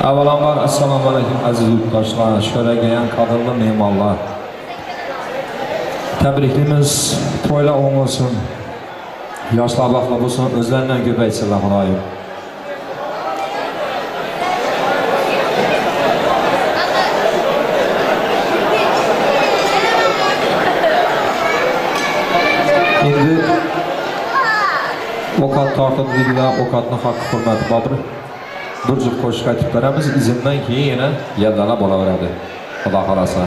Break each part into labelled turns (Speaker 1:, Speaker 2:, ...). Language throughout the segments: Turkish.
Speaker 1: Avvalambor assalomu alaykum aziz yurtdoshlar, sho'ragayan qadrli mehmonlar. Tabrikimiz to'ylar o'ng'ilsin. Yoshlar baxtli bo'lsin, o'zlaridan ko'paysinlar Xudoyim. Endi ovqat tortib dillar, ovqatni haqqi hurmati bobir. Bir juft qo'shiq aytib beramiz, izindan keyin yana yaldalab bo'laveradi. Xudo xolasa.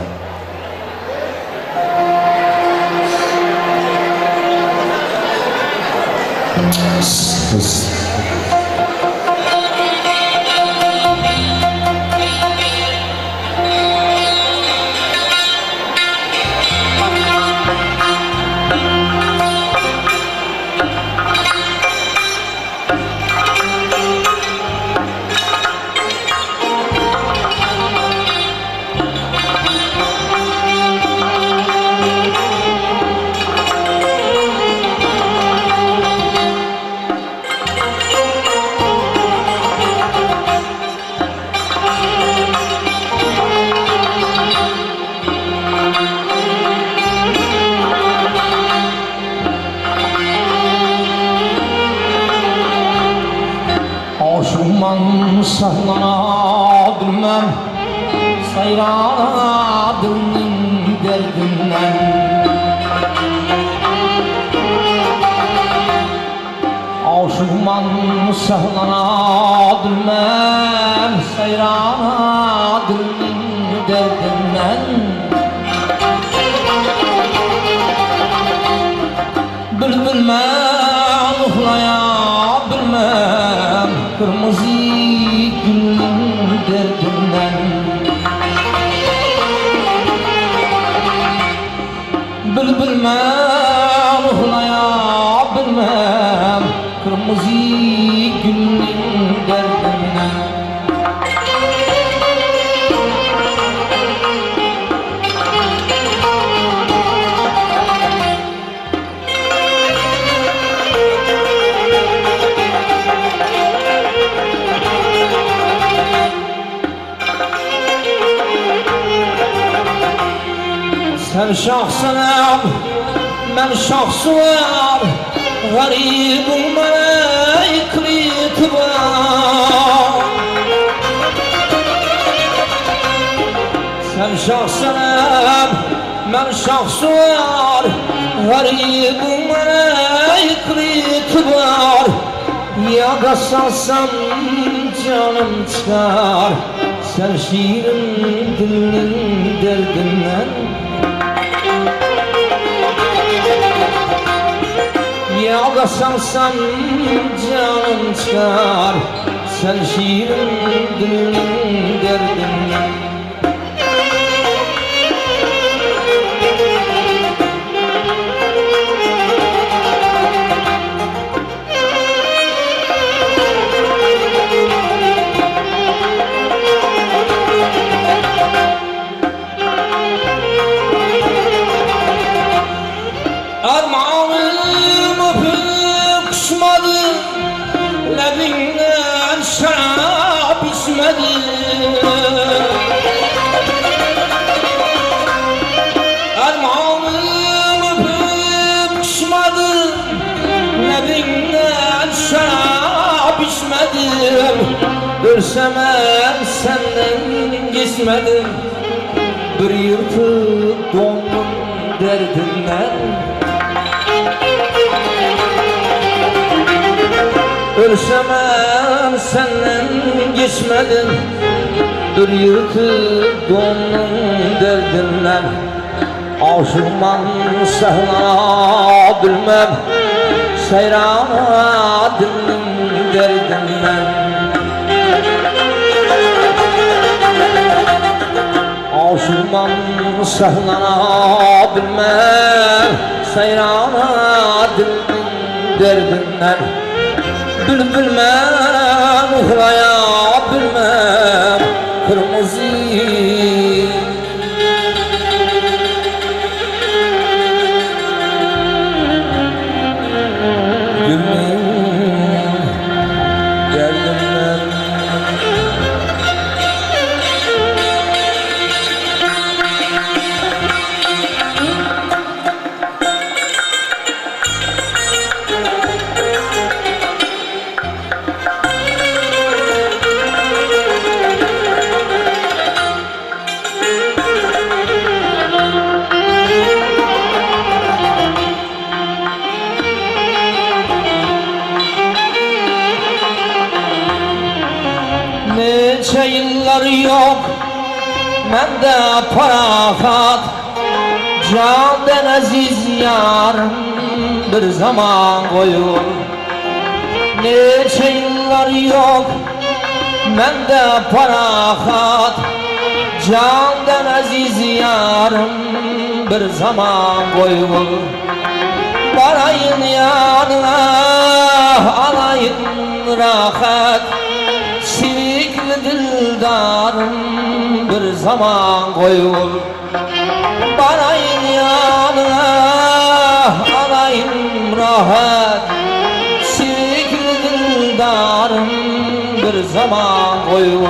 Speaker 2: Aşıkman sahlanadım ben, sayradım derdinden. Aşıkman sahlanadım ben, sayradım derdinden. Bilmem uhlayabilmem kırmızı gülün derdinden. Bilmem uhlayabilmem kırmızı gülün derdinden. Sen şahsınam, ben şahsım, garibim bana ikrit var. Sen şahsınam, ben şahsım, garibim bana ikrit var. Ya da salsam canım çıkar, sen şiirin dilinin derdinden. Ya da salsam canım çıkar, sen şiirin dilinin derdinden. Lebinden şarap içmedi. Armağanım öpüp kışmadı. Lebinden şarap içmedim. Görsem ben senden geçmedim. Bir yırtık dondum derdinden. Ölsem ben senden geçmedim. Bir yırtık donun derdinden. Aşıkman sahna bilmem, sayradım derdinden. Aşıkman sahna bilmem, sayradım derdinden. Bilmem uhlayabilmem kırmızı gülün derdimden Neçe yıllar yok mende parahat, candan aziz yarım bir zaman koyur. Neçe yıllar yok mende parahat, candan aziz yarım bir zaman koyur. Barayın yanına alayın rahat, Sivikli dildarım bir zaman koyul. Barayın yanına alayım rahat, Sivikli dildarım bir zaman koyul.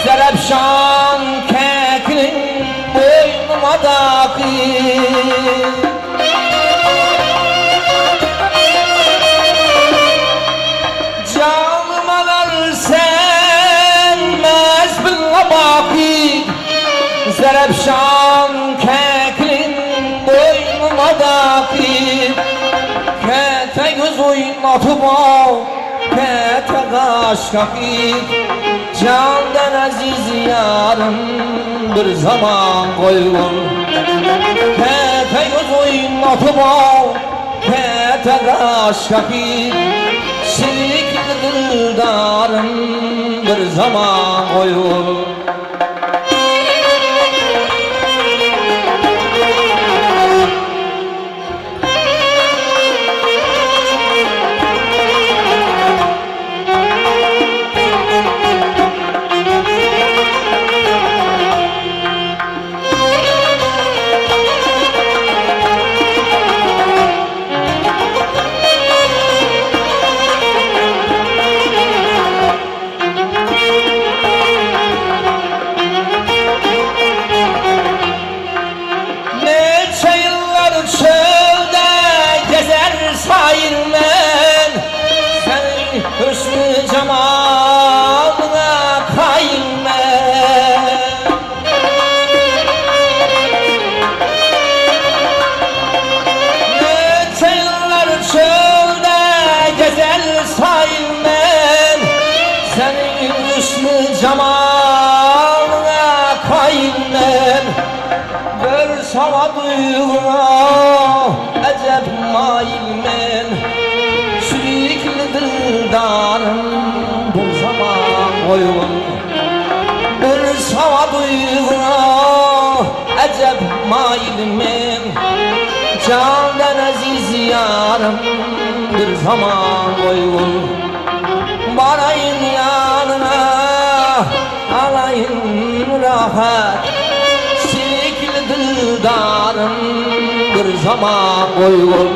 Speaker 2: Zerapşan kekrin boynuma daki, canıma versen mezbilla baki. Zerapşan kekrin boynuma daki, kete göz oynatıp al, kete kaş kakik. Candan aziz yarım bir zaman koyul. Kete göz oynatıp al, kete kaş kakik. Sivikli dildarım bir zaman koyul. Hüsnü cemalına kayme, neçe yıllar çölde gezer sayılmen, senin hüsnü cemalına kaymen. Bir sana duyguya acep mailmen, Sivikli dildarım bu zaman koyul. Bir sana duyguna acep mailmen, candan aziz yarım bir zaman koyul. Barayın yanına alayın rahat, Sivikli dildarım bir zaman koyul.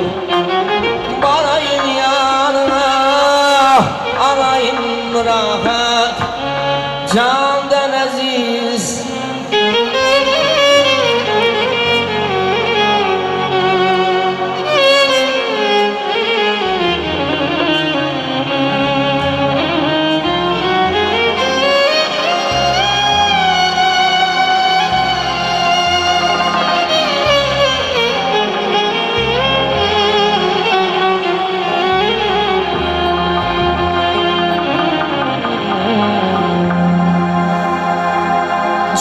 Speaker 2: Barayın yanına alayım rahat, candan aziz.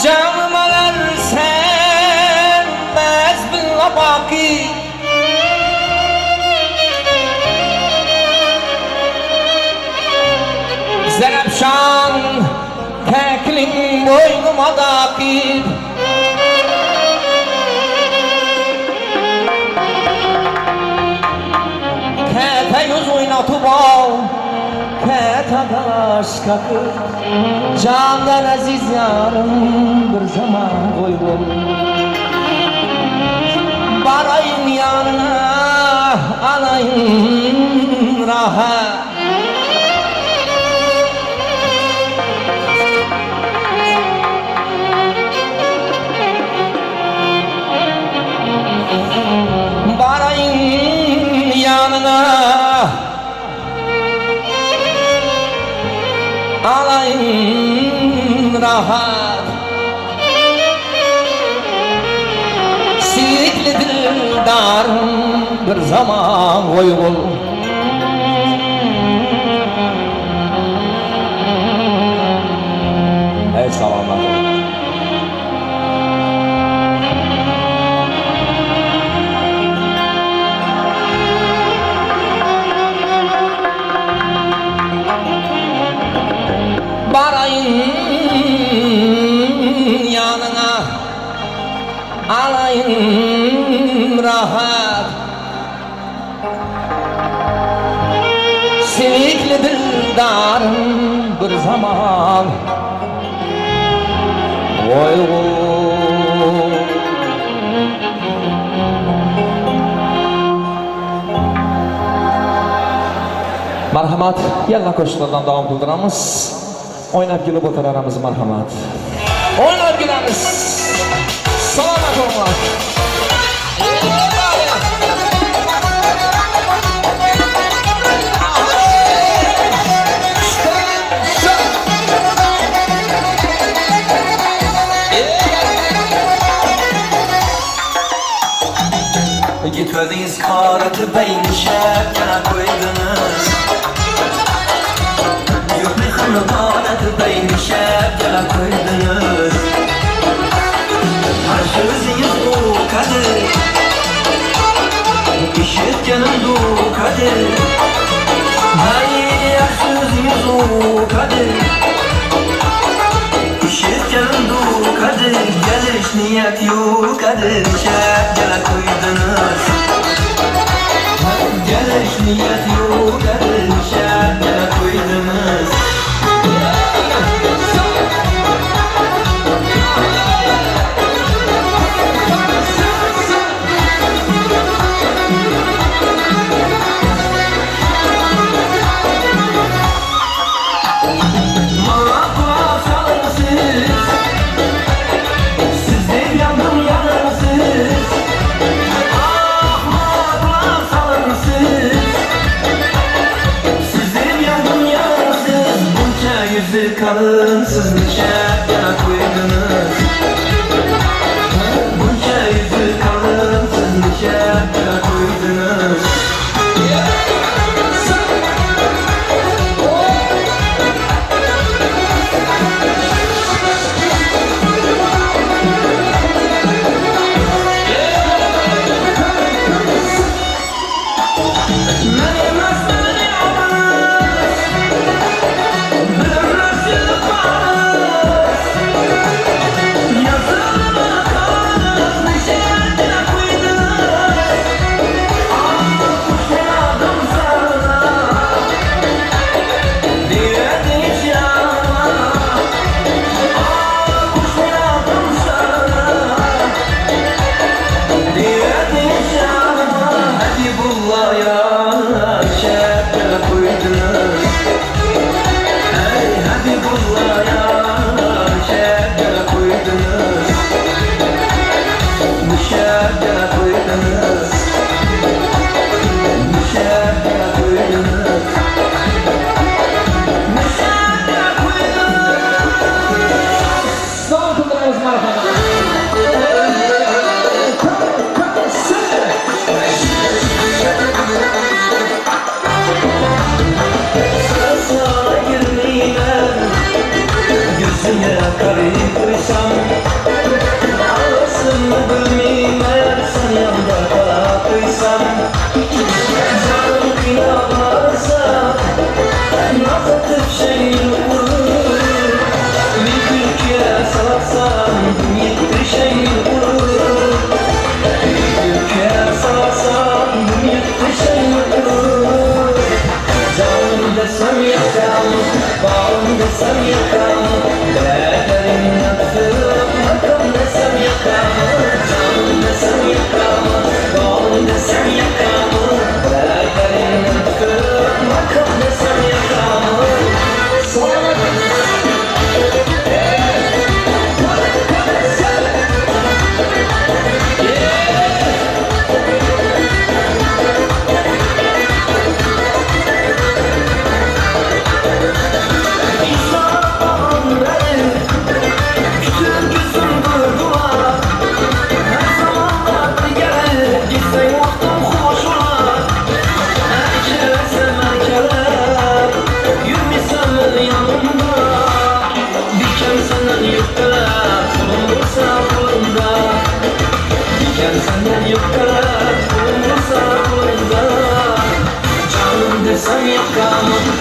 Speaker 2: Canıma versen mezbilla baki, Zerapşan keklin boynuma daki, talaş kakır Candan aziz yarım bir zaman koyul Barayım yanına alayım rahat Barayım yanına alayım rahat Sirikli dildarım bir zaman koyul Ey selamat Barayım yanına alayım rahat Sevikli dildarım bir zaman Oy Marhamat, yalla koşulardan devam kıldıramız Oynab gülüp otar aramız marhamat Oynab gülemiz Salamat olmak
Speaker 3: Gitmediniz karatı beyin şerkene koydunuz Yok bir hanı karatı beyin şerkene koydunuz Karşınızıyız o kadir İşitkenim du kadir Hayır yaşınızıyız o kadir İşitkenim du kadir Geliş niyet yok kadir Şerkene koydunuz Geliş niyet yok kadir Şerkene koydunuz Kalın siz nişana koydunuz Bunca yüzü kalın siz nişana koydunuz desem yakamı Değerlerin yaktım Hakkım desem yakamı Canım desem yakamı Doğum desem yakamı Değerlerin yaktım Hakkım desem yakamı Senden yoklar, olmasa burada Canım desem yakamı